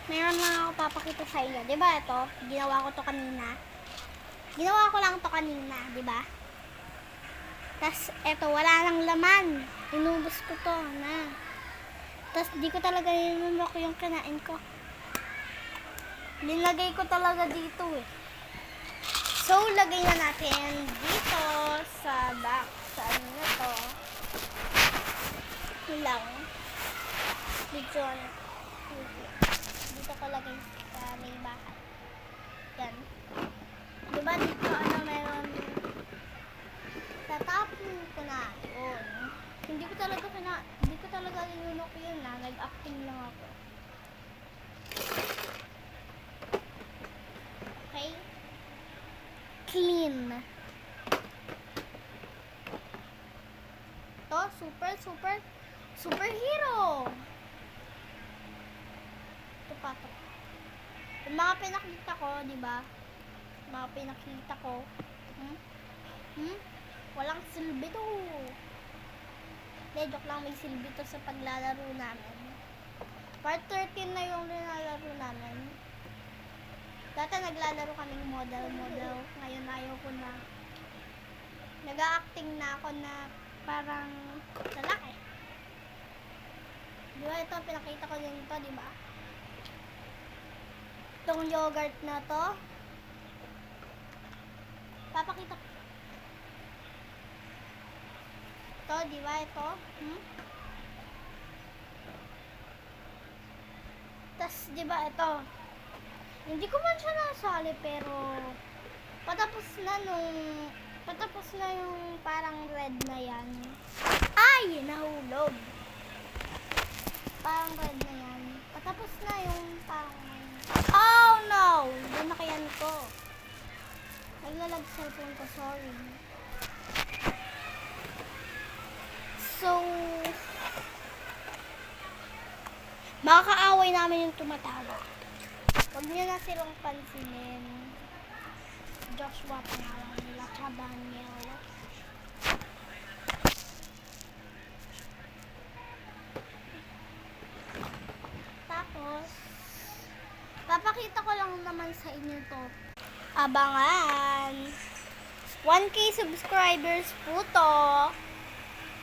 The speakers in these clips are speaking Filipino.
Meron lang ako papakita sa inyo. Diba ito? Ginawa ko to kanina. Ginawa ko lang to kanina. Diba? Tapos, eto, wala nang laman. Inubos ko to na. Tapos, di ko talaga ninunok yung kinain ko. Nilagay ko talaga dito eh. So, lagay na natin dito sa back. Sa ano na to. Lang. Dito na. Dito ko lagay sa may bahay. Yan. Diba dito ano meron tatapon ko na yun. Hindi ko talaga linunok yun na. Nag-acting lang ako. Okay? Clean. To, superhero. Ito pa to. Yung mga pinakita ko, di ba? Mga pinakita ko. Walang silbi to. Joke lang, may silbi to sa paglalaro namin. Part 13 na yung nilalaro namin. Dati naglalaro kaming model. Ngayon ayaw ko na. Nag-a-acting na ako na parang lalaki. Di ba ito, pinakita ko din ito, di ba? Itong yogurt na to. Papakita ko. Ito, di ba ito? Tas, di ba ito? Hindi ko man siya nasali, pero patapos na yung parang red na yan. Ay! Nahulog. Parang red na yan. Patapos na yung parang... Oh no! Binakayan ko. Naglalag cellphone ko, sorry. So, makakaaway namin yung tumatawa. Huwag niyo na silang pansinin. Joshua pangalan nila, Daniel. Tapos, papakita ko lang naman sa inyo to. Abangan! 1K subscribers po to.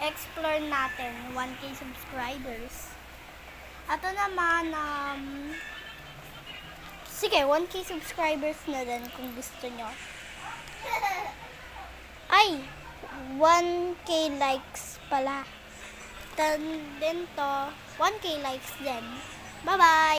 Explore natin. 1K subscribers. Ato naman, sige, 1K subscribers na din kung gusto nyo. Ay! 1K likes pala. Then to, 1K likes din. Bye-bye!